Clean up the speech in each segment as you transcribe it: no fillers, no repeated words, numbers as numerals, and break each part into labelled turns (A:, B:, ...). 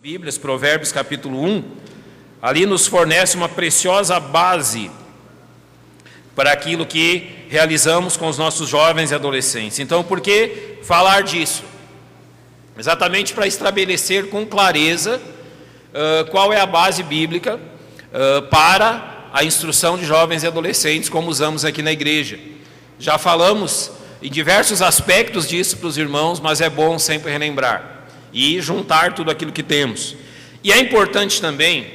A: Bíblias, Provérbios capítulo 1, ali nos fornece uma preciosa base para aquilo que realizamos com os nossos jovens e adolescentes. Então, por que falar disso? Exatamente para estabelecer com clareza qual é a base bíblica para a instrução de jovens e adolescentes, como usamos aqui na igreja. Já falamos em diversos aspectos disso para os irmãos, mas é bom sempre relembrar e juntar tudo aquilo que temos. E é importante também,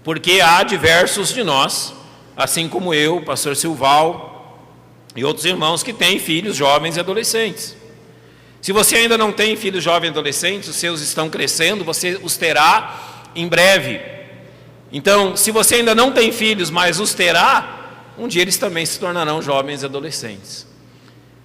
A: porque há diversos de nós, assim como eu, o pastor Silval e outros irmãos que têm filhos jovens e adolescentes. Se você ainda não tem filhos jovens e adolescentes, os seus estão crescendo, você os terá em breve. Então, se você ainda não tem filhos, mas os terá, um dia eles também se tornarão jovens e adolescentes.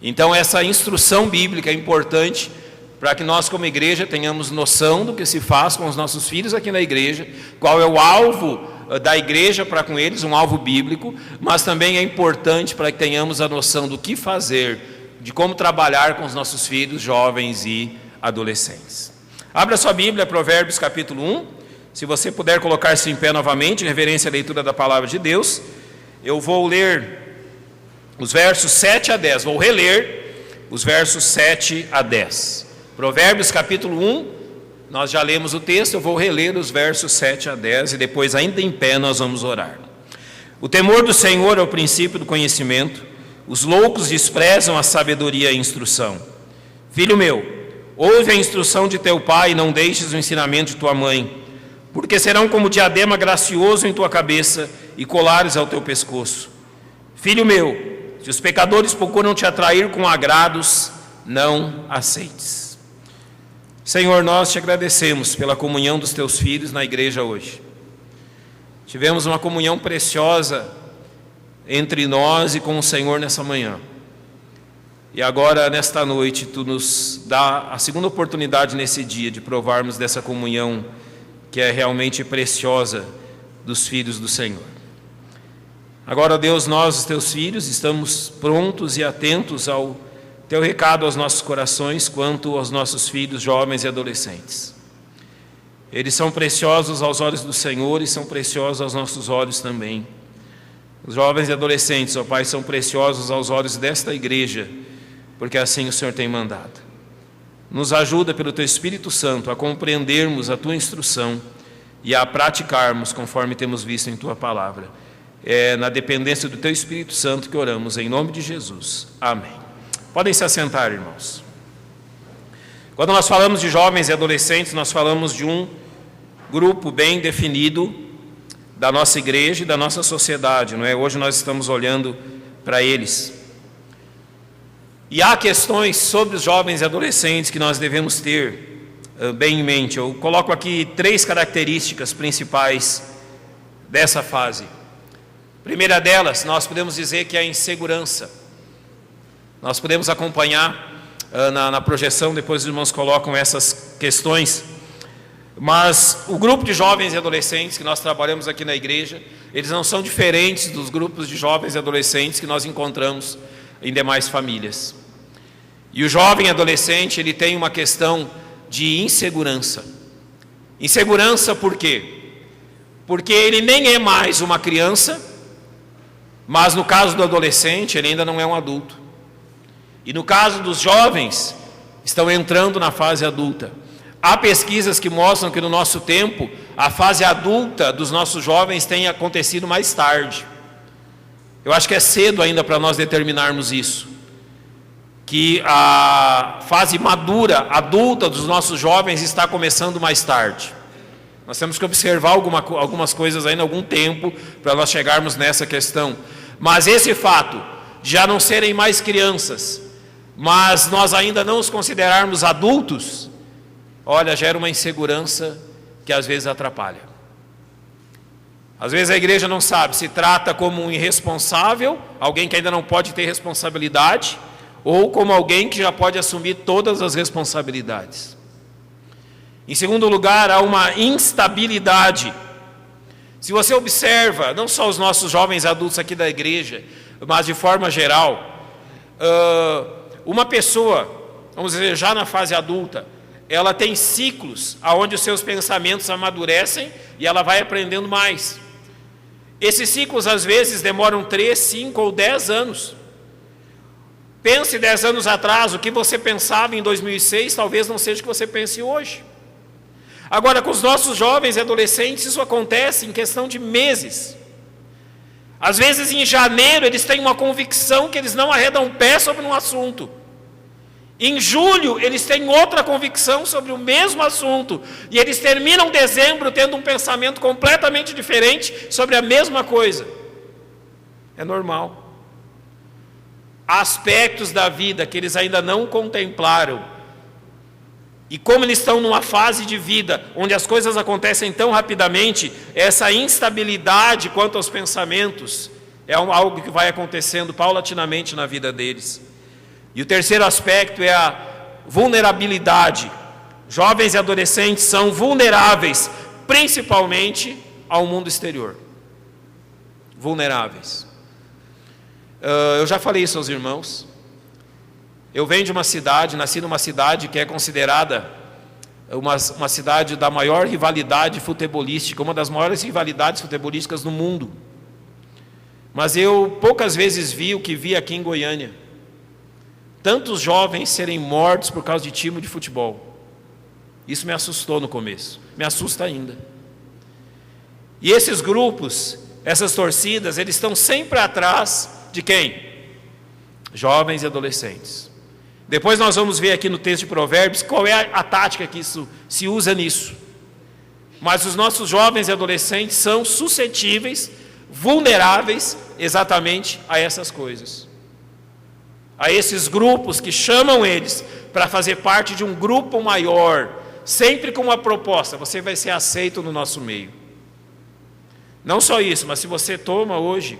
A: Então, essa instrução bíblica é importante para que nós, como igreja, tenhamos noção do que se faz com os nossos filhos aqui na igreja, qual é o alvo da igreja para com eles, um alvo bíblico, mas também é importante para que tenhamos a noção do que fazer, de como trabalhar com os nossos filhos, jovens e adolescentes. Abra sua Bíblia, Provérbios capítulo 1, se você puder colocar-se em pé novamente, em reverência à leitura da palavra de Deus. Eu vou ler os versos 7 a 10, vou reler os versos 7 a 10. Provérbios capítulo 1, nós já lemos o texto, eu vou reler os versos 7 a 10 e depois, ainda em pé, nós vamos orar. O temor do Senhor é o princípio do conhecimento, os loucos desprezam a sabedoria e a instrução. Filho meu, ouve a instrução de teu pai e não deixes o ensinamento de tua mãe, porque serão como diadema gracioso em tua cabeça e colares ao teu pescoço. Filho meu, se os pecadores procuram te atrair com agrados, não aceites. Senhor, nós te agradecemos pela comunhão dos teus filhos na igreja hoje. Tivemos uma comunhão preciosa entre nós e com o Senhor nessa manhã. E agora, nesta noite, tu nos dá a segunda oportunidade nesse dia de provarmos dessa comunhão que é realmente preciosa dos filhos do Senhor. Agora, Deus, nós, os teus filhos, estamos prontos e atentos ao teu recado aos nossos corações quanto aos nossos filhos jovens e adolescentes. Eles são preciosos aos olhos do Senhor e são preciosos aos nossos olhos também. Os jovens e adolescentes, ó Pai, são preciosos aos olhos desta igreja, porque assim o Senhor tem mandado. Nos ajuda pelo teu Espírito Santo a compreendermos a tua instrução e a praticarmos conforme temos visto em tua palavra. É na dependência do teu Espírito Santo que oramos, em nome de Jesus. Amém. Podem se assentar, irmãos. Quando nós falamos de jovens e adolescentes, nós falamos de um grupo bem definido da nossa igreja e da nossa sociedade, não é? Hoje nós estamos olhando para eles. E há questões sobre os jovens e adolescentes que nós devemos ter bem em mente. Eu coloco aqui 3 características principais dessa fase. A primeira delas, nós podemos dizer que é a insegurança. Nós podemos acompanhar na projeção, depois os irmãos colocam essas questões. Mas o grupo de jovens e adolescentes que nós trabalhamos aqui na igreja, eles não são diferentes dos grupos de jovens e adolescentes que nós encontramos em demais famílias. E o jovem adolescente, ele tem uma questão de insegurança. Insegurança por quê? Porque ele nem é mais uma criança, mas no caso do adolescente, ele ainda não é um adulto. E no caso dos jovens, estão entrando na fase adulta. Há pesquisas que mostram que no nosso tempo, a fase adulta dos nossos jovens tem acontecido mais tarde. Eu acho que é cedo ainda para nós determinarmos isso. Que a fase madura, adulta dos nossos jovens está começando mais tarde. Nós temos que observar algumas coisas ainda, algum tempo, para nós chegarmos nessa questão. Mas esse fato de já não serem mais crianças, mas nós ainda não os considerarmos adultos, olha, gera uma insegurança que às vezes atrapalha. Às vezes a igreja não sabe, se trata como um irresponsável, alguém que ainda não pode ter responsabilidade, ou como alguém que já pode assumir todas as responsabilidades. Em segundo lugar, há uma instabilidade. Se você observa, não só os nossos jovens adultos aqui da igreja, mas de forma geral, uma pessoa, vamos dizer, já na fase adulta, ela tem ciclos onde os seus pensamentos amadurecem e ela vai aprendendo mais. Esses ciclos às vezes demoram 3, 5 ou 10 anos. Pense 10 anos atrás, o que você pensava em 2006 talvez não seja o que você pense hoje. Agora, com os nossos jovens e adolescentes, isso acontece em questão de meses. Às vezes, em janeiro, eles têm uma convicção que eles não arredam pé sobre um assunto. Em julho, eles têm outra convicção sobre o mesmo assunto. E eles terminam dezembro tendo um pensamento completamente diferente sobre a mesma coisa. É normal. Há aspectos da vida que eles ainda não contemplaram. E como eles estão numa fase de vida onde as coisas acontecem tão rapidamente, essa instabilidade quanto aos pensamentos é algo que vai acontecendo paulatinamente na vida deles. E o terceiro aspecto é a vulnerabilidade. Jovens e adolescentes são vulneráveis, principalmente ao mundo exterior. Vulneráveis. Eu já falei isso aos irmãos. Eu venho de uma cidade, nasci numa cidade que é considerada uma cidade da maior rivalidade futebolística, uma das maiores rivalidades futebolísticas no mundo. Mas eu poucas vezes vi o que vi aqui em Goiânia. Tantos jovens serem mortos por causa de time de futebol. Isso me assustou no começo, me assusta ainda. E esses grupos, essas torcidas, eles estão sempre atrás de quem? Jovens e adolescentes. Depois nós vamos ver aqui no texto de Provérbios qual é a tática que isso se usa nisso. Mas os nossos jovens e adolescentes são suscetíveis, vulneráveis exatamente a essas coisas. A esses grupos que chamam eles para fazer parte de um grupo maior, sempre com uma proposta: você vai ser aceito no nosso meio. Não só isso, mas se você toma hoje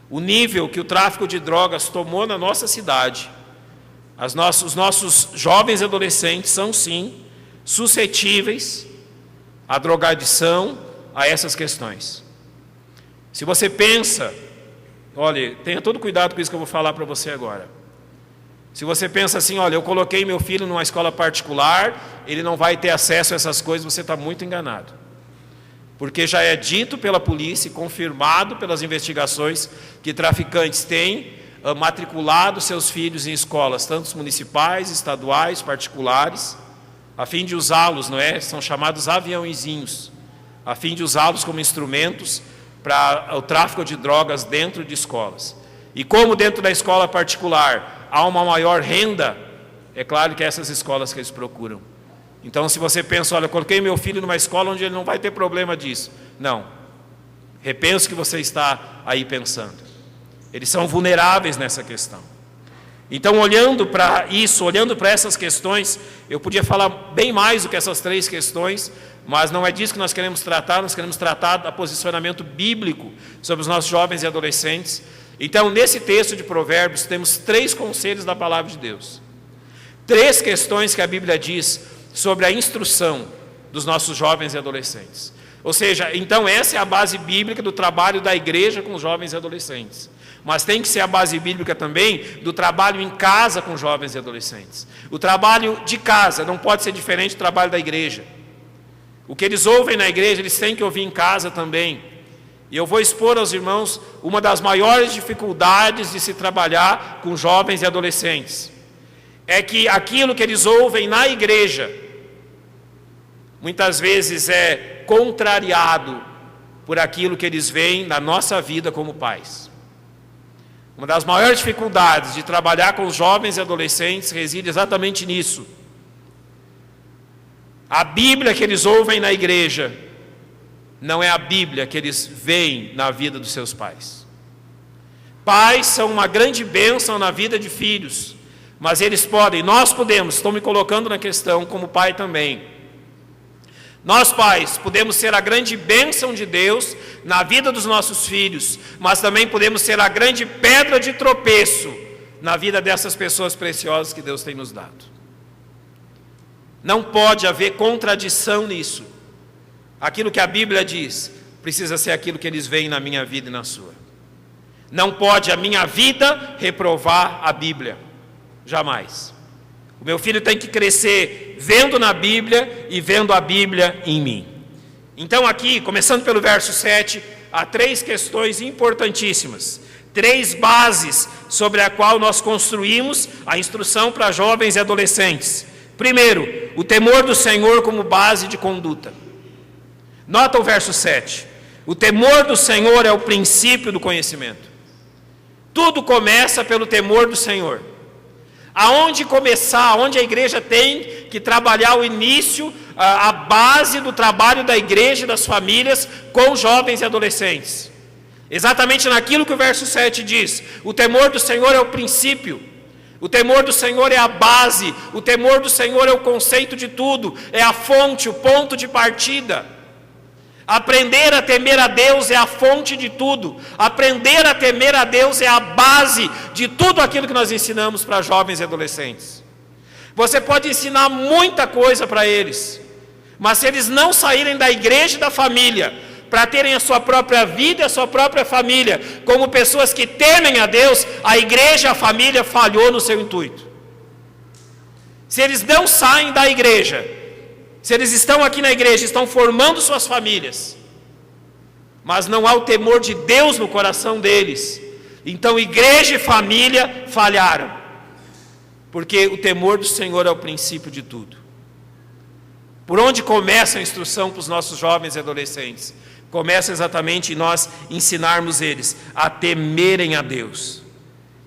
A: o nível que o tráfico de drogas tomou na nossa cidade, os nossos jovens e adolescentes são sim suscetíveis à drogadição, a essas questões. Se você pensa, olha, tenha todo cuidado com isso que eu vou falar para você agora. Se você pensa assim, olha, eu coloquei meu filho numa escola particular, ele não vai ter acesso a essas coisas, você está muito enganado. Porque já é dito pela polícia, confirmado pelas investigações, que traficantes têm matriculado seus filhos em escolas, tanto municipais, estaduais, particulares, a fim de usá-los, não é? São chamados aviãozinhos, a fim de usá-los como instrumentos para o tráfico de drogas dentro de escolas. E como dentro da escola particular há uma maior renda, é claro que é essas escolas que eles procuram. Então, se você pensa, olha, eu coloquei meu filho numa escola onde ele não vai ter problema disso. Não. Repense o que você está aí pensando. Eles são vulneráveis nessa questão. Então, olhando para isso, olhando para essas questões, eu podia falar bem mais do que essas 3 questões, mas não é disso que nós queremos tratar do posicionamento bíblico sobre os nossos jovens e adolescentes. Então, nesse texto de Provérbios, temos 3 conselhos da palavra de Deus. 3 questões que a Bíblia diz sobre a instrução dos nossos jovens e adolescentes. Ou seja, então essa é a base bíblica do trabalho da igreja com os jovens e adolescentes. Mas tem que ser a base bíblica também do trabalho em casa com jovens e adolescentes. O trabalho de casa não pode ser diferente do trabalho da igreja. O que eles ouvem na igreja, eles têm que ouvir em casa também. E eu vou expor aos irmãos uma das maiores dificuldades de se trabalhar com jovens e adolescentes. É que aquilo que eles ouvem na igreja, muitas vezes é contrariado por aquilo que eles veem na nossa vida como pais. Uma das maiores dificuldades de trabalhar com os jovens e adolescentes reside exatamente nisso. A Bíblia que eles ouvem na igreja não é a Bíblia que eles veem na vida dos seus pais. Pais são uma grande bênção na vida de filhos, mas eles podem, nós podemos, estou me colocando na questão como pai também. Nós pais podemos ser a grande bênção de Deus na vida dos nossos filhos, mas também podemos ser a grande pedra de tropeço na vida dessas pessoas preciosas que Deus tem nos dado. Não pode haver contradição nisso. Aquilo que a Bíblia diz precisa ser aquilo que eles veem na minha vida e na sua. Não pode a minha vida reprovar a Bíblia. Jamais. O meu filho tem que crescer vendo na Bíblia e vendo a Bíblia em mim. Então aqui, começando pelo verso 7, há 3 questões importantíssimas. 3 bases sobre a qual nós construímos a instrução para jovens e adolescentes. Primeiro, o temor do Senhor como base de conduta. Nota o verso 7. O temor do Senhor é o princípio do conhecimento. Tudo começa pelo temor do Senhor. Aonde começar, onde a igreja tem que trabalhar o início, a base do trabalho da igreja e das famílias com jovens e adolescentes. Exatamente naquilo que o verso 7 diz. O temor do Senhor é o princípio. O temor do Senhor é a base. O temor do Senhor é o conceito de tudo. É a fonte, o ponto de partida. Aprender a temer a Deus é a fonte de tudo. Aprender a temer a Deus é a base de tudo aquilo que nós ensinamos para jovens e adolescentes. Você pode ensinar muita coisa para eles, mas se eles não saírem da igreja e da família, para terem a sua própria vida e a sua própria família, como pessoas que temem a Deus, a igreja e a família falhou no seu intuito. Se eles não saem da igreja, se eles estão aqui na igreja, estão formando suas famílias, mas não há o temor de Deus no coração deles, então igreja e família falharam, porque o temor do Senhor é o princípio de tudo. Por onde começa a instrução para os nossos jovens e adolescentes? Começa exatamente em nós ensinarmos eles a temerem a Deus.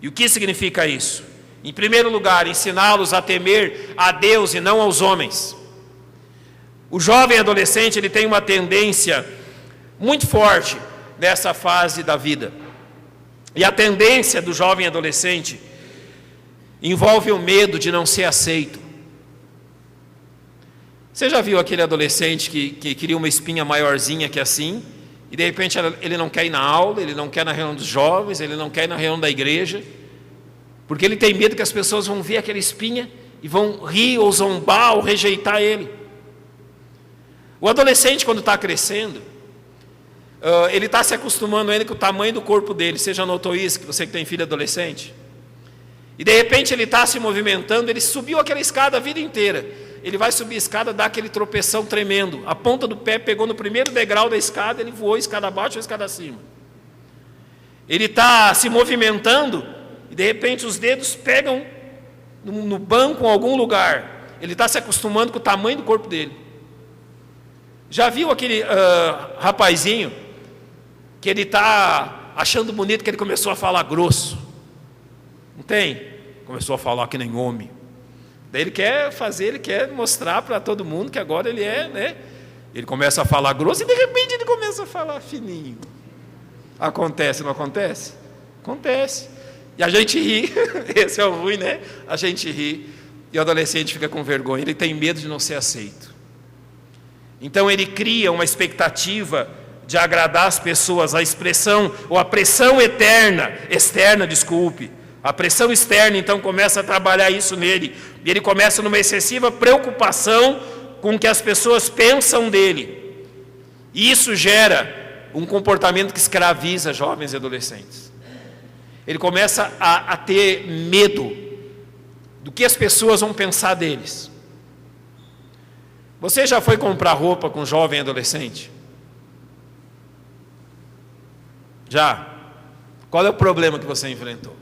A: E o que significa isso? Em primeiro lugar, ensiná-los a temer a Deus e não aos homens. O jovem adolescente, ele tem uma tendência muito forte nessa fase da vida. E a tendência do jovem adolescente envolve o medo de não ser aceito. Você já viu aquele adolescente que queria uma espinha maiorzinha que assim, e de repente ele não quer ir na aula, ele não quer ir na reunião dos jovens, ele não quer ir na reunião da igreja, porque ele tem medo que as pessoas vão ver aquela espinha e vão rir ou zombar ou rejeitar ele. O adolescente, quando está crescendo, ele está se acostumando ainda com o tamanho do corpo dele. Você já notou isso, que você que tem filho adolescente? E de repente ele está se movimentando, ele subiu aquela escada a vida inteira. Ele vai subir a escada, dá aquele tropeção tremendo. A ponta do pé pegou no primeiro degrau da escada, ele voou a escada abaixo ou a escada acima. Ele está se movimentando e de repente os dedos pegam no banco em algum lugar. Ele está se acostumando com o tamanho do corpo dele. Já viu aquele rapazinho que ele está achando bonito, que ele começou a falar grosso? Não tem? Começou a falar que nem homem. Daí ele quer mostrar para todo mundo que agora ele é, né? Ele começa a falar grosso e de repente ele começa a falar fininho. Acontece, não acontece? Acontece. E a gente ri, esse é o ruim, né? A gente ri e o adolescente fica com vergonha, ele tem medo de não ser aceito. Então ele cria uma expectativa de agradar as pessoas, a expressão, ou a pressão externa, a pressão externa então começa a trabalhar isso nele, e ele começa numa excessiva preocupação com o que as pessoas pensam dele, e isso gera um comportamento que escraviza jovens e adolescentes. Ele começa a ter medo do que as pessoas vão pensar deles. Você já foi comprar roupa com jovem e adolescente? Já? Qual é o problema que você enfrentou?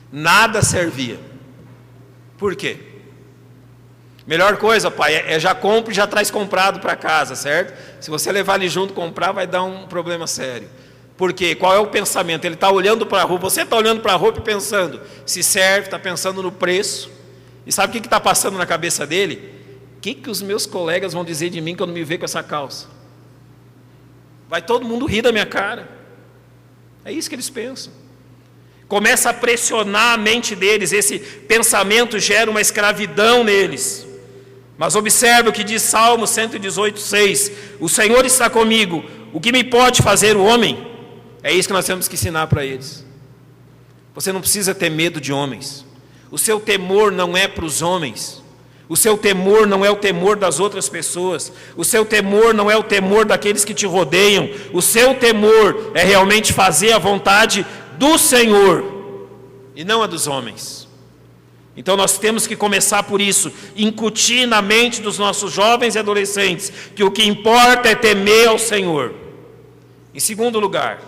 A: Nada servia. Por quê? Melhor coisa, pai, é já compra e já traz comprado para casa, certo? Se você levar ele junto comprar, vai dar um problema sério. Por quê? Qual é o pensamento? Ele está olhando para a roupa, você está olhando para a roupa e pensando se serve, está pensando no preço. E sabe o que está passando na cabeça dele? O que os meus colegas vão dizer de mim quando me ver com essa calça? Vai todo mundo rir da minha cara. É isso que eles pensam. Começa a pressionar a mente deles, esse pensamento gera uma escravidão neles. Mas observe o que diz Salmo 118:6. O Senhor está comigo, o que me pode fazer o homem? É isso que nós temos que ensinar para eles. Você não precisa ter medo de homens. O seu temor não é para os homens. O seu temor não é o temor das outras pessoas. O seu temor não é o temor daqueles que te rodeiam. O seu temor é realmente fazer a vontade do Senhor e não a dos homens. Então nós temos que começar por isso, incutir na mente dos nossos jovens e adolescentes que o que importa é temer ao Senhor. Em segundo lugar,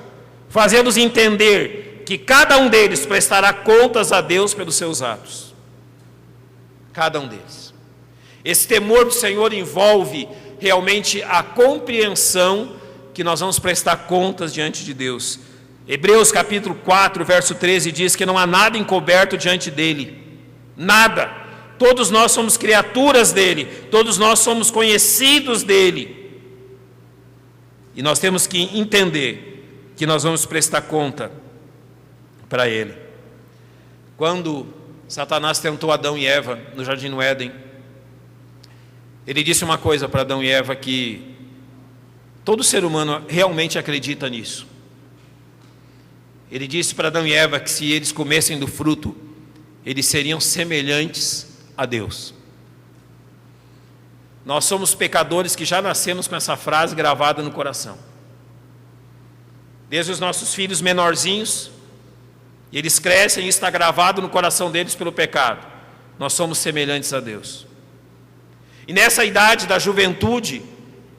A: fazê-los entender que cada um deles prestará contas a Deus pelos seus atos. Cada um deles. Esse temor do Senhor envolve realmente a compreensão que nós vamos prestar contas diante de Deus. Hebreus capítulo 4, verso 13 diz que não há nada encoberto diante dele. Nada. Todos nós somos criaturas dele. Todos nós somos conhecidos dele. E nós temos que entender que nós vamos prestar conta para ele. Quando Satanás tentou Adão e Eva no jardim do Éden, ele disse uma coisa para Adão e Eva que todo ser humano realmente acredita nisso. Ele disse para Adão e Eva que se eles comessem do fruto, eles seriam semelhantes a Deus. Nós somos pecadores que já nascemos com essa frase gravada no coração. Desde os nossos filhos menorzinhos, eles crescem e está gravado no coração deles pelo pecado. Nós somos semelhantes a Deus. E nessa idade da juventude,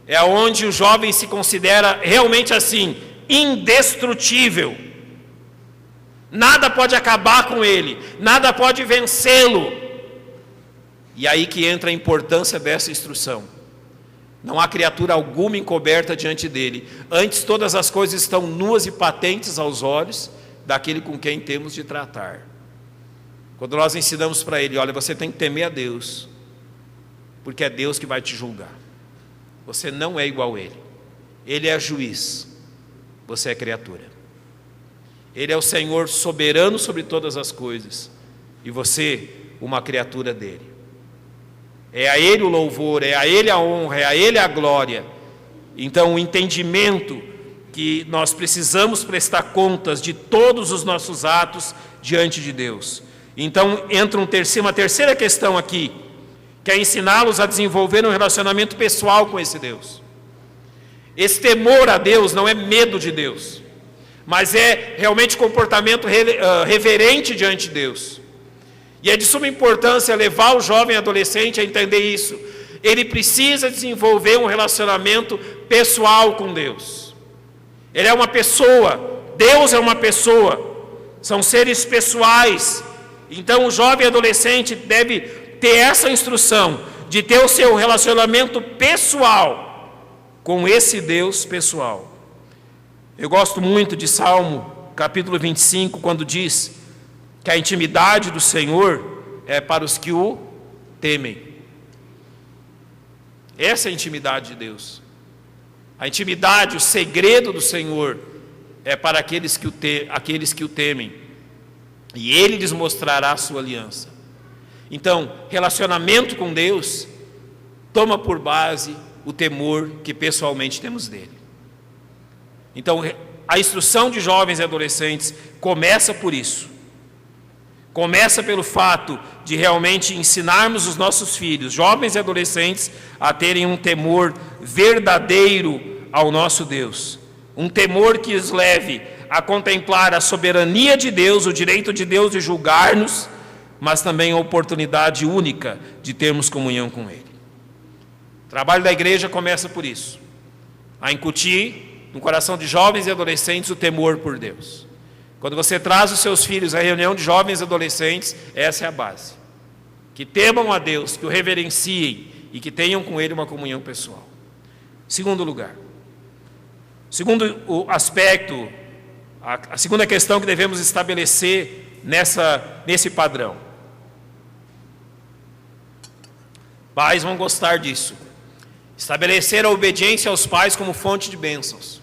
A: é onde o jovem se considera realmente assim, indestrutível. Nada pode acabar com ele, nada pode vencê-lo. E aí que entra a importância dessa instrução. Não há criatura alguma encoberta diante dele. Antes todas as coisas estão nuas e patentes aos olhos daquele com quem temos de tratar. Quando nós ensinamos para ele, olha, você tem que temer a Deus, porque é Deus que vai te julgar. Você não é igual a ele. Ele é juiz, você é criatura. Ele é o Senhor soberano sobre todas as coisas, e você, uma criatura dele. É a ele o louvor, é a ele a honra, é a ele a glória. Então o entendimento que nós precisamos prestar contas de todos os nossos atos diante de Deus. Então entra uma terceira questão aqui, que é ensiná-los a desenvolver um relacionamento pessoal com esse Deus. Esse temor a Deus não é medo de Deus, mas é realmente comportamento reverente diante de Deus. E é de suma importância levar o jovem adolescente a entender isso. Ele precisa desenvolver um relacionamento pessoal com Deus. Ele é uma pessoa, Deus é uma pessoa, são seres pessoais. Então o jovem adolescente deve ter essa instrução de ter o seu relacionamento pessoal com esse Deus pessoal. Eu gosto muito de Salmo capítulo 25, quando diz que a intimidade do Senhor é para os que o temem. Essa é a intimidade de Deus. A intimidade, o segredo do Senhor é para aqueles que o temem. E Ele lhes mostrará a sua aliança. Então, relacionamento com Deus toma por base o temor que pessoalmente temos dele. Então, a instrução de jovens e adolescentes começa por isso. Começa pelo fato de realmente ensinarmos os nossos filhos, jovens e adolescentes, a terem um temor verdadeiro ao nosso Deus. Um temor que os leve a contemplar a soberania de Deus, o direito de Deus de julgar-nos, mas também a oportunidade única de termos comunhão com Ele. O trabalho da igreja começa por isso, a incutir no coração de jovens e adolescentes o temor por Deus. Quando você traz os seus filhos à reunião de jovens e adolescentes, essa é a base. Que temam a Deus, que o reverenciem e que tenham com Ele uma comunhão pessoal. Segundo lugar, segundo o aspecto, a segunda questão que devemos estabelecer nesse padrão. Pais vão gostar disso. Estabelecer a obediência aos pais como fonte de bênçãos.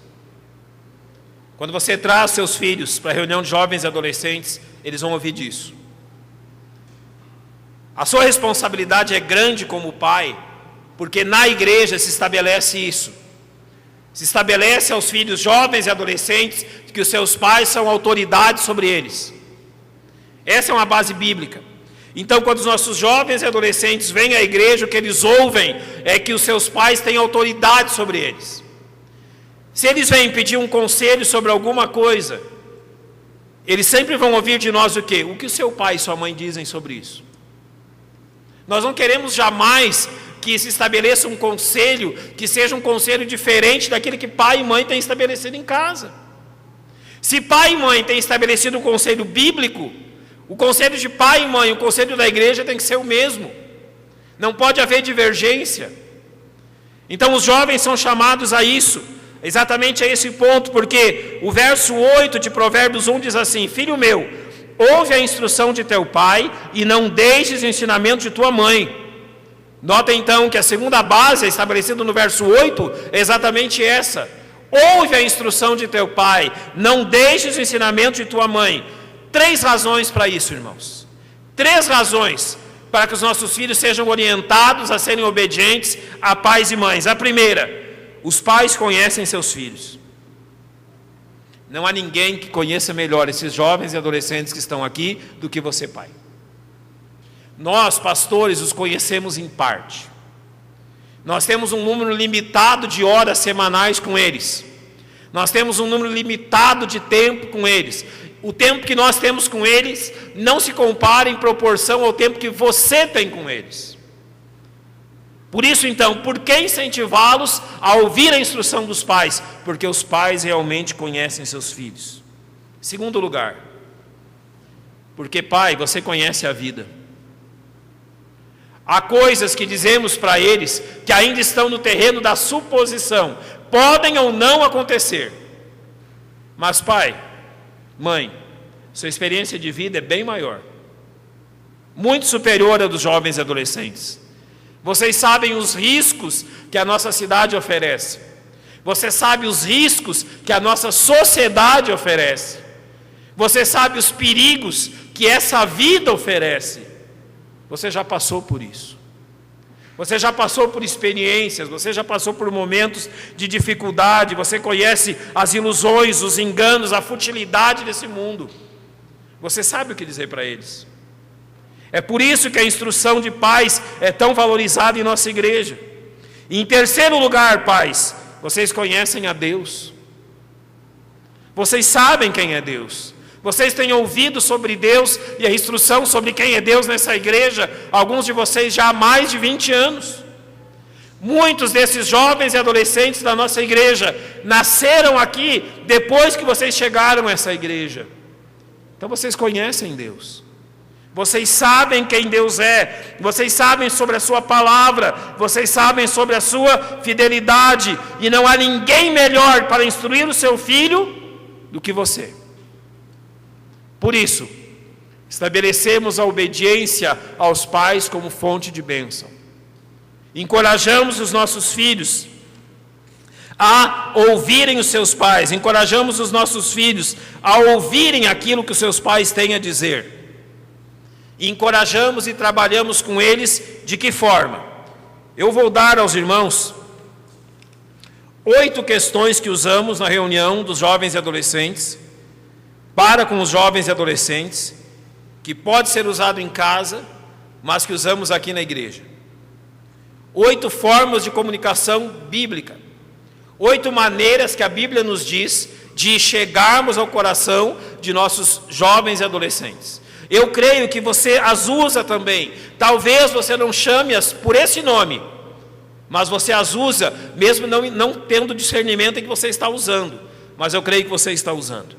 A: Quando você traz seus filhos para a reunião de jovens e adolescentes, eles vão ouvir disso. A sua responsabilidade é grande como pai, porque na igreja se estabelece isso. Se estabelece aos filhos jovens e adolescentes que os seus pais são autoridade sobre eles. Essa é uma base bíblica. Então, quando os nossos jovens e adolescentes vêm à igreja, o que eles ouvem é que os seus pais têm autoridade sobre eles. Se eles vêm pedir um conselho sobre alguma coisa, eles sempre vão ouvir de nós o quê? O que o seu pai e sua mãe dizem sobre isso? Nós não queremos jamais que se estabeleça um conselho, que seja um conselho diferente daquele que pai e mãe têm estabelecido em casa. Se pai e mãe têm estabelecido um conselho bíblico, o conselho de pai e mãe, o conselho da igreja tem que ser o mesmo. Não pode haver divergência. Então os jovens são chamados a isso, exatamente a esse ponto, porque o verso 8 de Provérbios 1 diz assim: filho meu, ouve a instrução de teu pai e não deixes o ensinamento de tua mãe. Nota então que a segunda base estabelecida no verso 8 é exatamente essa: ouve a instrução de teu pai, não deixes o ensinamento de tua mãe. 3 razões para isso, irmãos. 3 razões para que os nossos filhos sejam orientados a serem obedientes a pais e mães. A primeira: os pais conhecem seus filhos. Não há ninguém que conheça melhor esses jovens e adolescentes que estão aqui do que você, pai. Nós, pastores, os conhecemos em parte. Nós temos um número limitado de horas semanais com eles. Nós temos um número limitado de tempo com eles. O tempo que nós temos com eles não se compara em proporção ao tempo que você tem com eles. Por isso, então, por que incentivá-los a ouvir a instrução dos pais? Porque os pais realmente conhecem seus filhos. Segundo lugar, porque, pai, você conhece a vida. Há coisas que dizemos para eles que ainda estão no terreno da suposição, podem ou não acontecer. Mas, pai, mãe, sua experiência de vida é bem maior, muito superior à dos jovens e adolescentes. Vocês sabem os riscos que a nossa cidade oferece. Você sabe os riscos que a nossa sociedade oferece. Você sabe os perigos que essa vida oferece. Você já passou por isso. Você já passou por experiências, você já passou por momentos de dificuldade, você conhece as ilusões, os enganos, a futilidade desse mundo. Você sabe o que dizer para eles. É por isso que a instrução de pais é tão valorizada em nossa igreja. E em terceiro lugar, pais, vocês conhecem a Deus. Vocês sabem quem é Deus. Vocês têm ouvido sobre Deus e a instrução sobre quem é Deus nessa igreja, alguns de vocês já há mais de 20 anos. Muitos desses jovens e adolescentes da nossa igreja nasceram aqui depois que vocês chegaram a essa igreja. Então vocês conhecem Deus. Vocês sabem quem Deus é, vocês sabem sobre a sua palavra, vocês sabem sobre a sua fidelidade, e não há ninguém melhor para instruir o seu filho do que você. Por isso, estabelecemos a obediência aos pais como fonte de bênção. Encorajamos os nossos filhos a ouvirem os seus pais, encorajamos os nossos filhos a ouvirem aquilo que os seus pais têm a dizer. Encorajamos e trabalhamos com eles de que forma? Eu vou dar aos irmãos 8 questões que usamos na reunião dos jovens e adolescentes, para com os jovens e adolescentes, que pode ser usado em casa, mas que usamos aqui na igreja. 8 formas de comunicação bíblica. 8 maneiras que a Bíblia nos diz de chegarmos ao coração de nossos jovens e adolescentes. Eu creio que você as usa também. Talvez você não chame-as por esse nome, mas você as usa, mesmo não tendo discernimento em que você está usando. Mas eu creio que você está usando.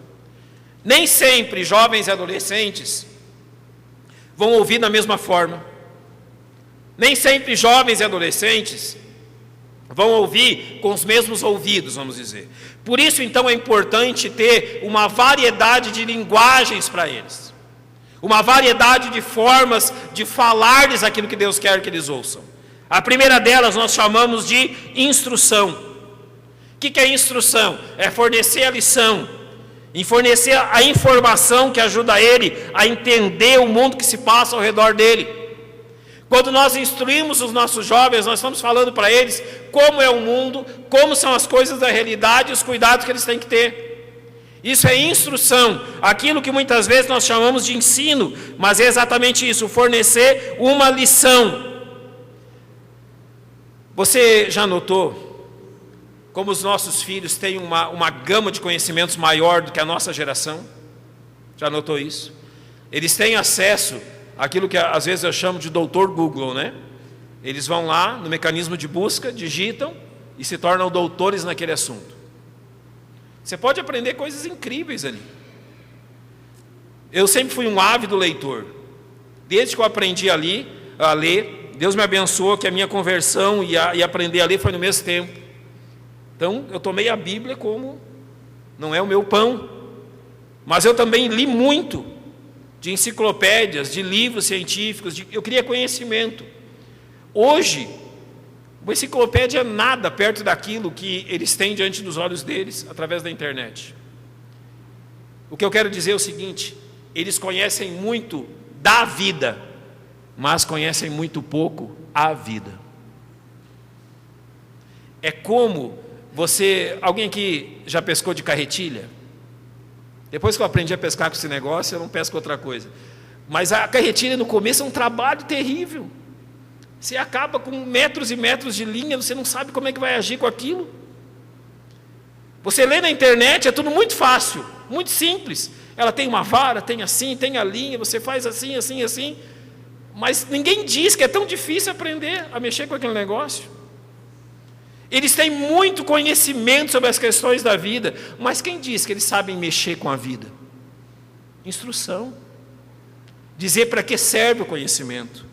A: Nem sempre jovens e adolescentes vão ouvir da mesma forma. Nem sempre jovens e adolescentes vão ouvir com os mesmos ouvidos, vamos dizer. Por isso, então, é importante ter uma variedade de linguagens para eles. Uma variedade de formas de falar-lhes aquilo que Deus quer que eles ouçam. A primeira delas nós chamamos de instrução. O que é instrução? É fornecer a lição, em fornecer a informação que ajuda ele a entender o mundo que se passa ao redor dele. Quando nós instruímos os nossos jovens, nós estamos falando para eles como é o mundo, como são as coisas da realidade e os cuidados que eles têm que ter. Isso é instrução, aquilo que muitas vezes nós chamamos de ensino, mas é exatamente isso, fornecer uma lição. Você já notou como os nossos filhos têm uma gama de conhecimentos maior do que a nossa geração? Já notou isso? Eles têm acesso aquilo que às vezes eu chamo de doutor Google, né? Eles vão lá no mecanismo de busca, digitam e se tornam doutores naquele assunto. Você pode aprender coisas incríveis ali. Eu sempre fui um ávido leitor. Desde que eu aprendi a ler, Deus me abençoou que a minha conversão e aprender a ler foi no mesmo tempo. Então, eu tomei a Bíblia como não é o meu pão. Mas eu também li muito de enciclopédias, de livros científicos, eu queria conhecimento. Hoje, uma enciclopédia é nada perto daquilo que eles têm diante dos olhos deles, através da internet. O que eu quero dizer é o seguinte: eles conhecem muito da vida, mas conhecem muito pouco a vida. É como alguém aqui já pescou de carretilha? Depois que eu aprendi a pescar com esse negócio, eu não pesco outra coisa. Mas a carretilha no começo é um trabalho terrível. Você acaba com metros e metros de linha, você não sabe como é que vai agir com aquilo. Você lê na internet, é tudo muito fácil, muito simples. Ela tem uma vara, tem assim, tem a linha, você faz assim, assim, assim. Mas ninguém diz que é tão difícil aprender a mexer com aquele negócio. Eles têm muito conhecimento sobre as questões da vida, mas quem diz que eles sabem mexer com a vida? Instrução. Dizer para que serve o conhecimento.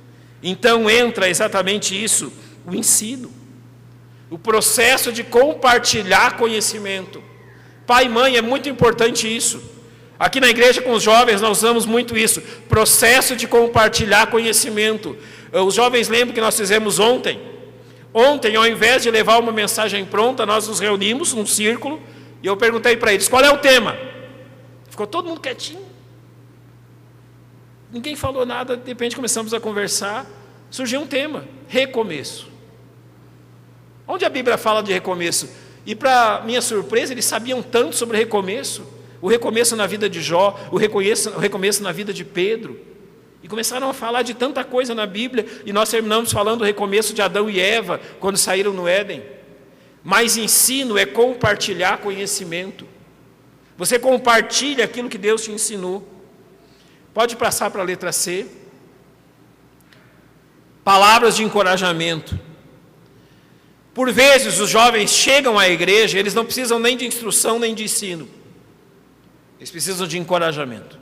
A: Então entra exatamente isso, o ensino. O processo de compartilhar conhecimento. Pai e mãe, é muito importante isso. Aqui na igreja com os jovens nós usamos muito isso. Processo de compartilhar conhecimento. Os jovens lembram que nós fizemos ontem. Ontem, ao invés de levar uma mensagem pronta, nós nos reunimos num círculo e eu perguntei para eles, qual é o tema? Ficou todo mundo quietinho. Ninguém falou nada, de repente começamos a conversar, surgiu um tema, recomeço. Onde a Bíblia fala de recomeço? E para minha surpresa, eles sabiam tanto sobre recomeço. O recomeço na vida de Jó, o recomeço na vida de Pedro. E começaram a falar de tanta coisa na Bíblia, e nós terminamos falando do recomeço de Adão e Eva, quando saíram no Éden. Mas ensino é compartilhar conhecimento. Você compartilha aquilo que Deus te ensinou. Pode passar para a letra C. Palavras de encorajamento. Por vezes os jovens chegam à igreja, eles não precisam nem de instrução, nem de ensino. Eles precisam de encorajamento.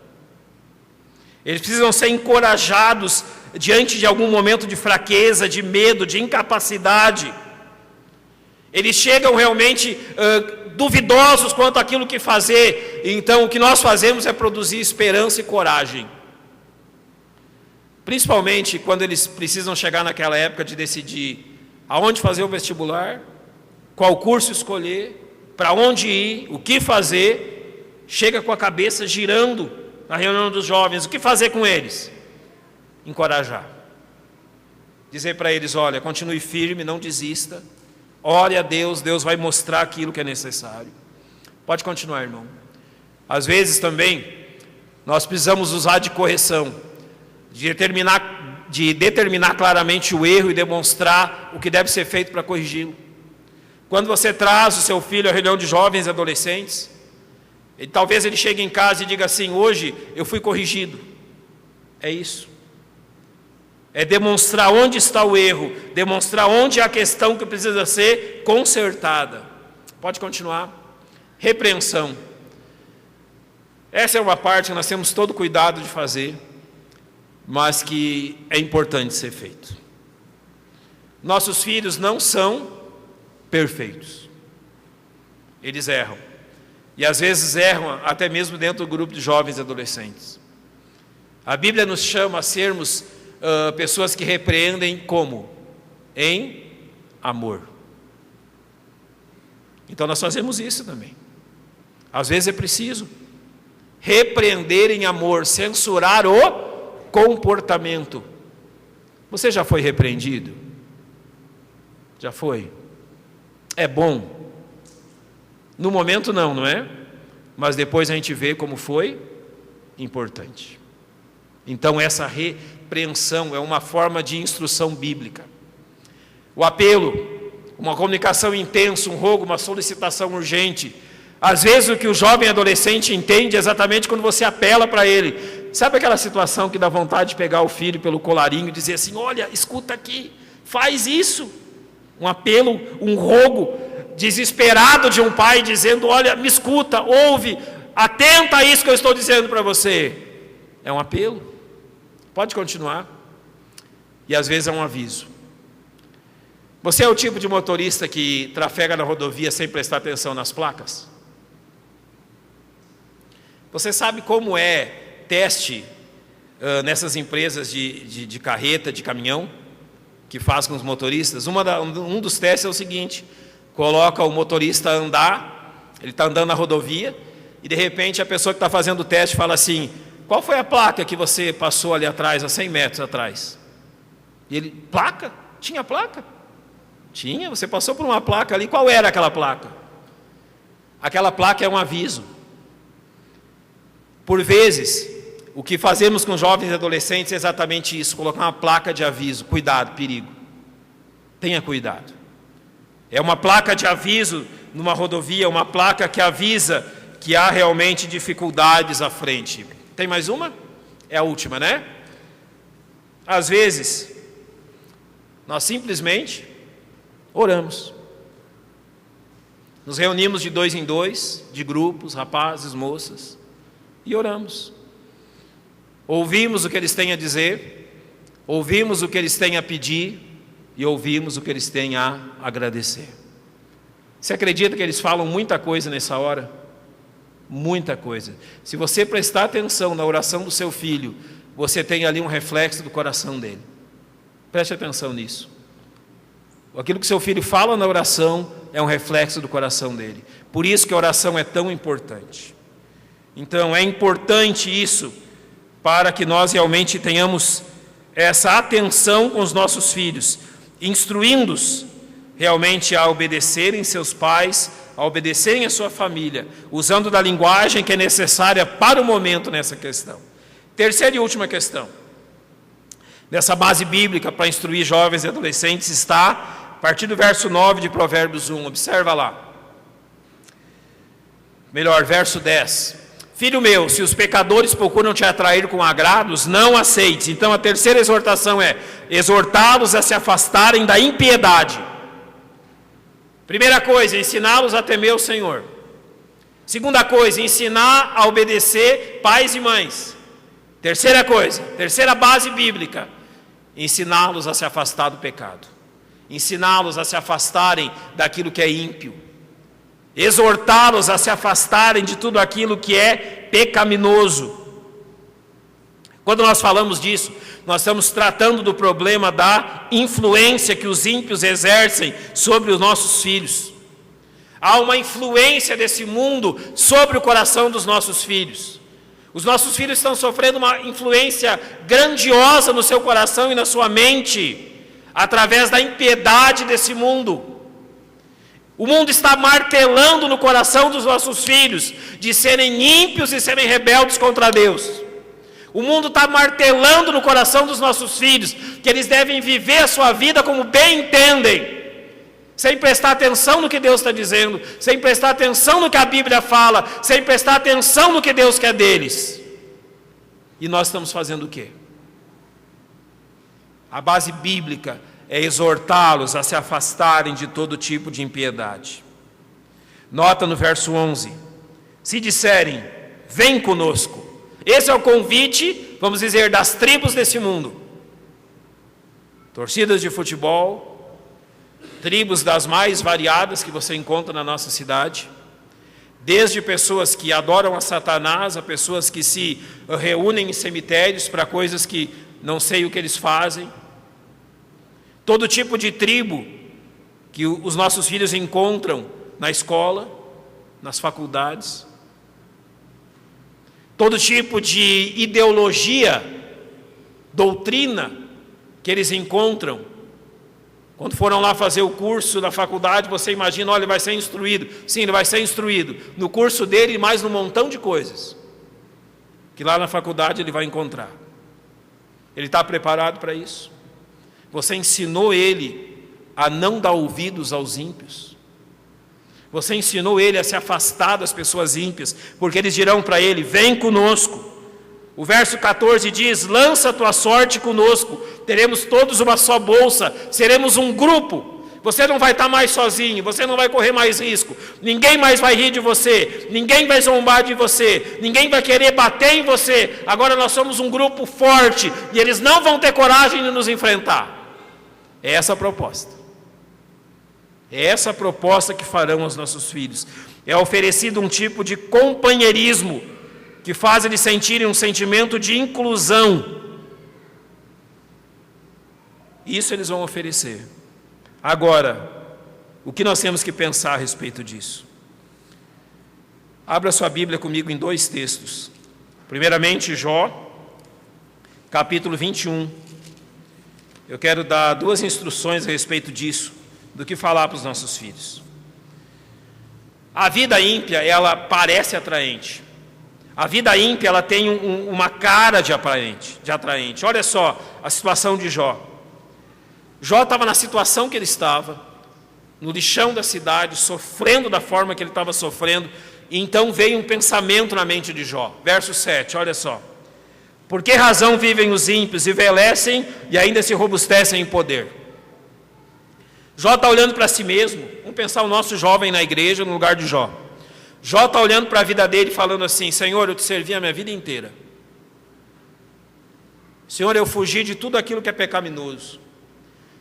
A: Eles precisam ser encorajados diante de algum momento de fraqueza, de medo, de incapacidade. Eles chegam realmente duvidosos quanto àquilo que fazer. Então, o que nós fazemos é produzir esperança e coragem. Principalmente quando eles precisam chegar naquela época de decidir aonde fazer o vestibular, qual curso escolher, para onde ir, o que fazer. Chega com a cabeça girando na reunião dos jovens, o que fazer com eles? Encorajar. Dizer para eles, olha, continue firme, não desista. Ore a Deus, Deus vai mostrar aquilo que é necessário. Pode continuar, irmão. Às vezes também, nós precisamos usar de correção, de determinar claramente o erro e demonstrar o que deve ser feito para corrigi-lo. Quando você traz o seu filho à reunião de jovens e adolescentes, talvez ele chegue em casa e diga assim, hoje eu fui corrigido. É isso. É demonstrar onde está o erro, demonstrar onde é a questão que precisa ser consertada. Pode continuar. Repreensão. Essa é uma parte que nós temos todo cuidado de fazer, mas que é importante ser feito. Nossos filhos não são perfeitos. Eles erram. E às vezes erram até mesmo dentro do grupo de jovens e adolescentes. A Bíblia nos chama a sermos pessoas que repreendem como? Em amor. Então nós fazemos isso também. Às vezes é preciso repreender em amor, censurar o comportamento. Você já foi repreendido? Já foi? É bom? No momento não é? Mas depois a gente vê como foi importante. Então essa repreensão é uma forma de instrução bíblica. O apelo, uma comunicação intensa, um rogo, uma solicitação urgente. Às vezes o que o jovem adolescente entende é exatamente quando você apela para ele. Sabe aquela situação que dá vontade de pegar o filho pelo colarinho e dizer assim: olha, escuta aqui, faz isso. Um apelo, um rogo desesperado de um pai dizendo: olha, me escuta, ouve, atenta a isso que eu estou dizendo para você. É um apelo. Pode continuar. E às vezes é um aviso. Você é o tipo de motorista que trafega na rodovia sem prestar atenção nas placas? Você sabe como é teste nessas empresas de carreta, de caminhão, que faz com os motoristas? Um dos testes é o seguinte: coloca o motorista a andar, ele está andando na rodovia, e de repente a pessoa que está fazendo o teste fala assim: qual foi a placa que você passou ali atrás, a 100 metros atrás? E ele: placa? Tinha placa? Tinha, você passou por uma placa ali. Qual era aquela placa? Aquela placa é um aviso. Por vezes, o que fazemos com jovens e adolescentes é exatamente isso: colocar uma placa de aviso. Cuidado, perigo. Tenha cuidado. É uma placa de aviso numa rodovia, uma placa que avisa que há realmente dificuldades à frente. Tem mais uma? É a última, né? Às vezes, nós simplesmente oramos. Nos reunimos de 2 em 2, de grupos, rapazes, moças, e oramos. Ouvimos o que eles têm a dizer, ouvimos o que eles têm a pedir e ouvimos o que eles têm a agradecer. Você acredita que eles falam muita coisa nessa hora? Muita coisa. Se você prestar atenção na oração do seu filho, você tem ali um reflexo do coração dele. Preste atenção nisso. Aquilo que seu filho fala na oração é um reflexo do coração dele. Por isso que a oração é tão importante. Então, é importante isso para que nós realmente tenhamos essa atenção com os nossos filhos, instruindo-os realmente a obedecerem seus pais, a obedecerem a sua família, usando da linguagem que é necessária para o momento nessa questão. Terceira e última questão. Nessa base bíblica para instruir jovens e adolescentes está a partir do verso 9 de Provérbios 1. Observa lá. Melhor, verso 10. Filho meu, se os pecadores procuram te atrair com agrados, não aceites. Então a terceira exortação é exortá-los a se afastarem da impiedade. Primeira coisa, ensiná-los a temer o Senhor. Segunda coisa, ensinar a obedecer pais e mães. Terceira coisa, terceira base bíblica, ensiná-los a se afastar do pecado. Ensiná-los a se afastarem daquilo que é ímpio. Exortá-los a se afastarem de tudo aquilo que é pecaminoso. Quando nós falamos disso, nós estamos tratando do problema da influência que os ímpios exercem sobre os nossos filhos. Há uma influência desse mundo sobre o coração dos nossos filhos. Os nossos filhos estão sofrendo uma influência grandiosa no seu coração e na sua mente, através da impiedade desse mundo. O mundo está martelando no coração dos nossos filhos de serem ímpios e serem rebeldes contra Deus. O mundo está martelando no coração dos nossos filhos que eles devem viver a sua vida como bem entendem, sem prestar atenção no que Deus está dizendo, sem prestar atenção no que a Bíblia fala, sem prestar atenção no que Deus quer deles. E nós estamos fazendo o quê? A base bíblica é exortá-los a se afastarem de todo tipo de impiedade. Nota no verso 11: se disserem, vem conosco. Esse é o convite, vamos dizer, das tribos desse mundo. Torcidas de futebol, tribos das mais variadas que você encontra na nossa cidade, desde pessoas que adoram a Satanás, a pessoas que se reúnem em cemitérios para coisas que não sei o que eles fazem. Todo tipo de tribo que os nossos filhos encontram na escola, nas faculdades. Todo tipo de ideologia, doutrina que eles encontram. Quando foram lá fazer o curso da faculdade, você imagina, olha, ele vai ser instruído. Sim, ele vai ser instruído no curso dele e mais num montão de coisas que lá na faculdade ele vai encontrar. Ele está preparado para isso? Você ensinou ele a não dar ouvidos aos ímpios? Você ensinou ele a se afastar das pessoas ímpias, porque eles dirão para ele, vem conosco. O verso 14 diz: lança a tua sorte conosco, teremos todos uma só bolsa, seremos um grupo. Você não vai estar mais sozinho, você não vai correr mais risco, ninguém mais vai rir de você, ninguém vai zombar de você, ninguém vai querer bater em você. Agora nós somos um grupo forte e eles não vão ter coragem de nos enfrentar. É essa a proposta. É essa a proposta que farão aos nossos filhos. É oferecido um tipo de companheirismo que faz eles sentirem um sentimento de inclusão. Isso eles vão oferecer. Agora, o que nós temos que pensar a respeito disso? Abra sua Bíblia comigo em 2 textos. Primeiramente, Jó, capítulo 21. Eu quero dar 2 instruções a respeito disso, do que falar para os nossos filhos. A vida ímpia, ela parece atraente. A vida ímpia, ela tem uma cara de atraente. Olha só a situação de Jó. Jó estava na situação que ele estava, no lixão da cidade, sofrendo da forma que ele estava sofrendo, e então veio um pensamento na mente de Jó. Verso 7, olha só. Por que razão vivem os ímpios, envelhecem e ainda se robustecem em poder? Jó está olhando para si mesmo. Vamos pensar o nosso jovem na igreja no lugar de Jó. Jó está olhando para a vida dele falando assim: Senhor, eu te servi a minha vida inteira. Senhor, eu fugi de tudo aquilo que é pecaminoso.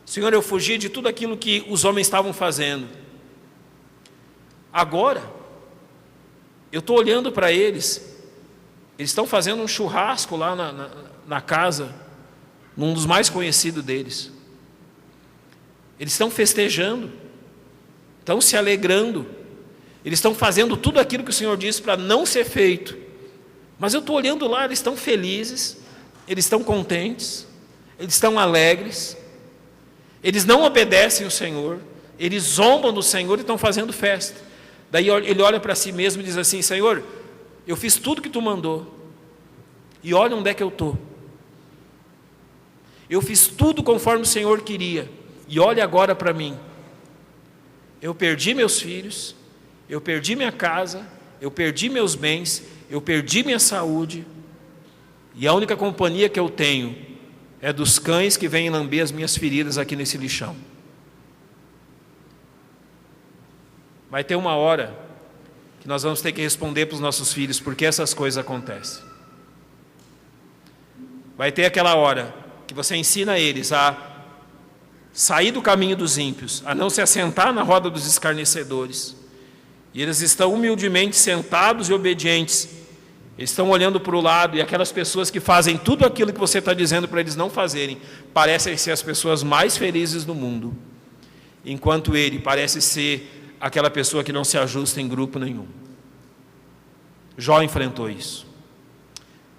A: Senhor, eu fugi de tudo aquilo que os homens estavam fazendo. Agora, eu estou olhando para eles. Eles estão fazendo um churrasco lá na casa, num dos mais conhecidos deles. Eles estão festejando, estão se alegrando, eles estão fazendo tudo aquilo que o Senhor disse para não ser feito. Mas eu estou olhando lá, eles estão felizes, eles estão contentes, eles estão alegres, eles não obedecem o Senhor, eles zombam do Senhor e estão fazendo festa. Daí ele olha para si mesmo e diz assim: Senhor, eu fiz tudo que Tu mandou, e olha onde é que eu estou. Eu fiz tudo conforme o Senhor queria, e olha agora para mim. Eu perdi meus filhos, eu perdi minha casa, eu perdi meus bens, eu perdi minha saúde, e a única companhia que eu tenho é dos cães que vêm lamber as minhas feridas aqui nesse lixão. Vai ter uma hora que nós vamos ter que responder para os nossos filhos por que essas coisas acontecem. Vai ter aquela hora que você ensina eles a sair do caminho dos ímpios, a não se assentar na roda dos escarnecedores. E eles estão humildemente sentados e obedientes. Eles estão olhando para o lado, e aquelas pessoas que fazem tudo aquilo que você está dizendo para eles não fazerem, parecem ser as pessoas mais felizes do mundo, enquanto ele parece ser aquela pessoa que não se ajusta em grupo nenhum. Jó enfrentou isso.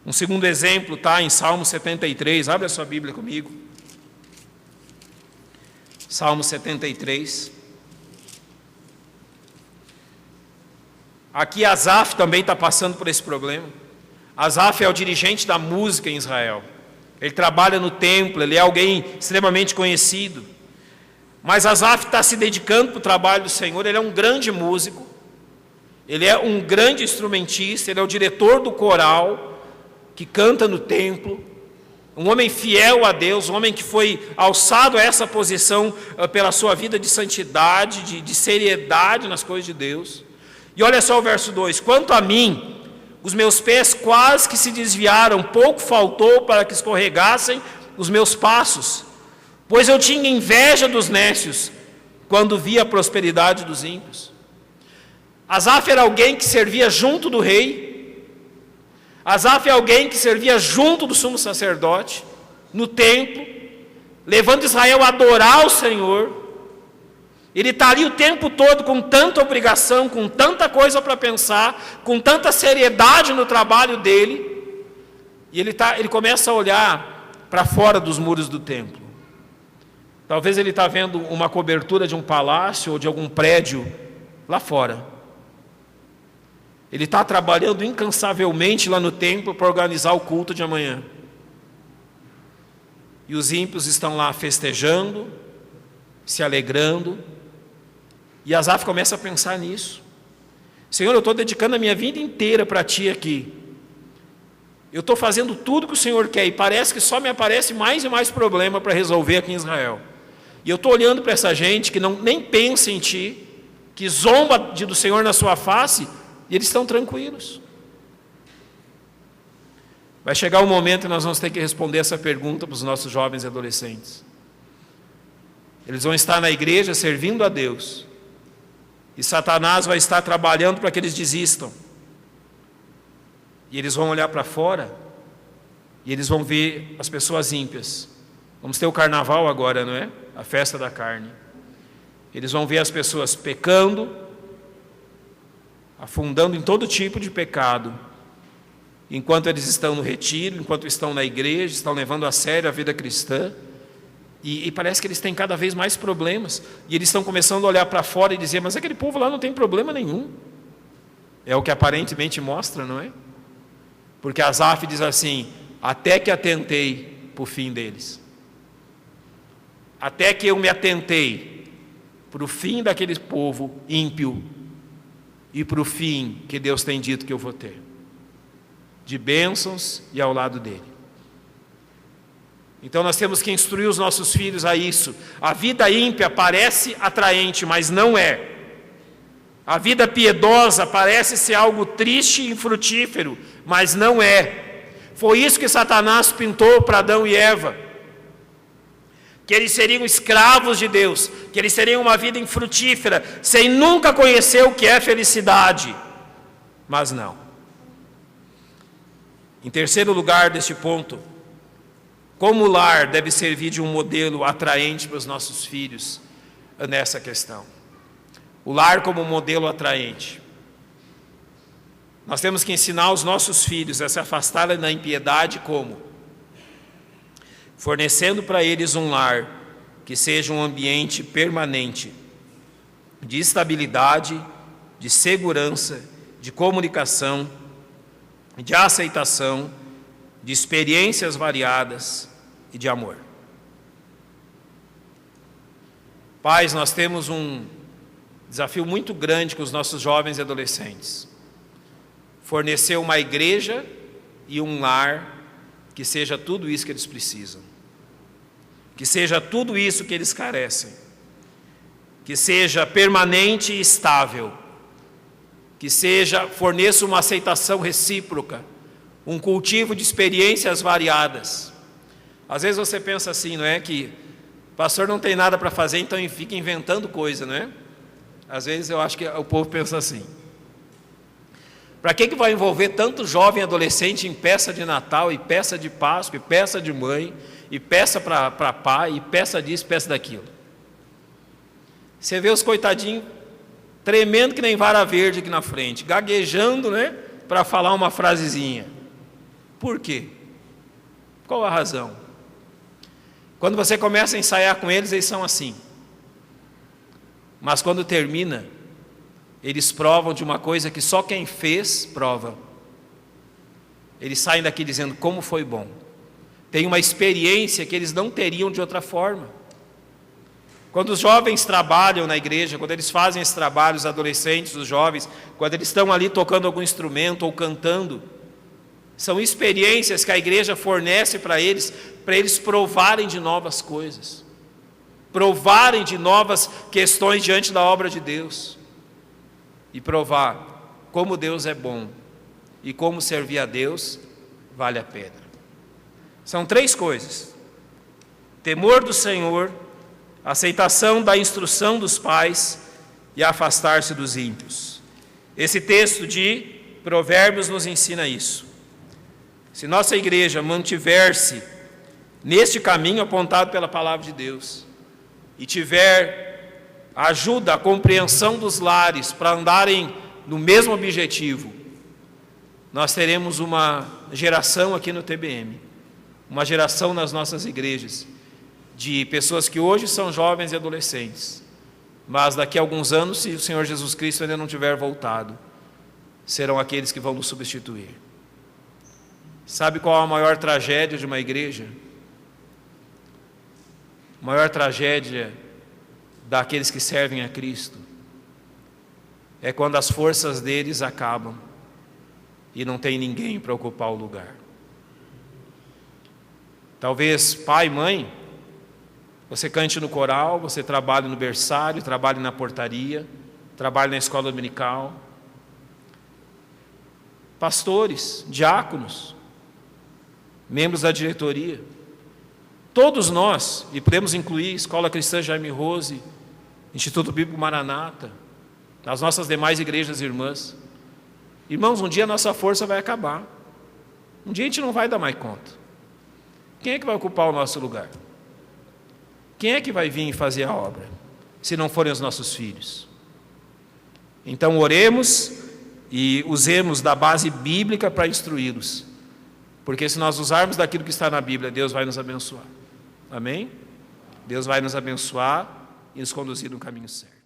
A: Um segundo exemplo está em Salmo 73, abre a sua Bíblia comigo. Salmo 73. Aqui Asaf também está passando por esse problema. Asaf é o dirigente da música em Israel. Ele trabalha no templo, ele é alguém extremamente conhecido. Mas Asaf está se dedicando para o trabalho do Senhor. Ele é um grande músico, ele é um grande instrumentista, ele é o diretor do coral que canta no templo, um homem fiel a Deus, um homem que foi alçado a essa posição pela sua vida de santidade, de seriedade nas coisas de Deus. E olha só o verso 2: quanto a mim, os meus pés quase que se desviaram, pouco faltou para que escorregassem os meus passos, pois eu tinha inveja dos nécios, quando via a prosperidade dos ímpios. Asaf era alguém que servia junto do rei. Asaf é alguém que servia junto do sumo sacerdote, no templo, levando Israel a adorar o Senhor. Ele está ali o tempo todo com tanta obrigação, com tanta coisa para pensar, com tanta seriedade no trabalho dele, e ele começa a olhar para fora dos muros do templo. Talvez ele está vendo uma cobertura de um palácio ou de algum prédio lá fora. Ele está trabalhando incansavelmente lá no templo para organizar o culto de amanhã. E os ímpios estão lá festejando, se alegrando. E Asaf começa a pensar nisso. Senhor, eu estou dedicando a minha vida inteira para Ti aqui. Eu estou fazendo tudo que o Senhor quer e parece que só me aparece mais e mais problema para resolver aqui em Israel. E eu estou olhando para essa gente que nem pensa em Ti, que zomba do Senhor na sua face, e eles estão tranquilos. Vai chegar um momento e nós vamos ter que responder essa pergunta para os nossos jovens e adolescentes. Eles vão estar na igreja servindo a Deus, e Satanás vai estar trabalhando para que eles desistam. E eles vão olhar para fora, e eles vão ver as pessoas ímpias. Vamos ter o carnaval agora, não é? A festa da carne. Eles vão ver as pessoas pecando, afundando em todo tipo de pecado, enquanto eles estão no retiro, enquanto estão na igreja, estão levando a sério a vida cristã, e parece que eles têm cada vez mais problemas, e eles estão começando a olhar para fora e dizer, mas aquele povo lá não tem problema nenhum. É o que aparentemente mostra, não é? Porque Asaf diz assim, até que atentei para o fim deles. Até que eu me atentei para o fim daquele povo ímpio e para o fim que Deus tem dito que eu vou ter, de bênçãos e ao lado dele. Então nós temos que instruir os nossos filhos a isso. A vida ímpia parece atraente, mas não é. A vida piedosa parece ser algo triste e infrutífero, mas não é. Foi isso que Satanás pintou para Adão e Eva. Que eles seriam escravos de Deus, que eles teriam uma vida infrutífera, sem nunca conhecer o que é felicidade. Mas não. Em terceiro lugar deste ponto, como o lar deve servir de um modelo atraente para os nossos filhos nessa questão. O lar como modelo atraente. Nós temos que ensinar os nossos filhos a se afastarem da impiedade como? Fornecendo para eles um lar que seja um ambiente permanente de estabilidade, de segurança, de comunicação, de aceitação, de experiências variadas e de amor. Pais, nós temos um desafio muito grande com os nossos jovens e adolescentes. Fornecer uma igreja e um lar que seja tudo isso que eles precisam. Que seja tudo isso que eles carecem. Que seja permanente e estável. Que forneça uma aceitação recíproca. Um cultivo de experiências variadas. Às vezes você pensa assim, não é? Que o pastor não tem nada para fazer, então ele fica inventando coisa, não é? Às vezes eu acho que o povo pensa assim. Para que vai envolver tanto jovem e adolescente em peça de Natal, e peça de Páscoa, e peça de mãe, e peça para pai, e peça disso, peça daquilo? Você vê os coitadinhos tremendo que nem vara verde aqui na frente, gaguejando, né, para falar uma frasezinha. Por quê? Qual a razão? Quando você começa a ensaiar com eles, eles são assim. Mas quando termina, eles provam de uma coisa que só quem fez prova. Eles saem daqui dizendo como foi bom. Tem uma experiência que eles não teriam de outra forma. Quando os jovens trabalham na igreja, quando eles fazem esse trabalho, os adolescentes, os jovens, quando eles estão ali tocando algum instrumento ou cantando, são experiências que a igreja fornece para eles provarem de novas coisas, provarem de novas questões diante da obra de Deus, e provar como Deus é bom e como servir a Deus vale a pena. São três coisas: temor do Senhor, aceitação da instrução dos pais e afastar-se dos ímpios. Esse texto de Provérbios nos ensina isso. Se nossa igreja mantiver-se neste caminho apontado pela palavra de Deus e tiver ajuda, a compreensão dos lares para andarem no mesmo objetivo, nós teremos uma geração aqui no TBM, uma geração nas nossas igrejas, de pessoas que hoje são jovens e adolescentes, mas daqui a alguns anos, se o Senhor Jesus Cristo ainda não tiver voltado, serão aqueles que vão nos substituir. Sabe qual a maior tragédia de uma igreja? A maior tragédia daqueles que servem a Cristo é quando as forças deles acabam e não tem ninguém para ocupar o lugar. Talvez pai, mãe, você cante no coral, você trabalhe no berçário, trabalhe na portaria, trabalhe na escola dominical. Pastores, diáconos, membros da diretoria. Todos nós, e podemos incluir Escola Cristã Jaime Rose, Instituto Bíblico Maranata, as nossas demais igrejas irmãs. Irmãos, um dia a nossa força vai acabar. Um dia a gente não vai dar mais conta. Quem é que vai ocupar o nosso lugar? Quem é que vai vir fazer a obra, se não forem os nossos filhos? Então oremos e usemos da base bíblica para instruí-los. Porque se nós usarmos daquilo que está na Bíblia, Deus vai nos abençoar. Amém? Deus vai nos abençoar e nos conduzir no caminho certo.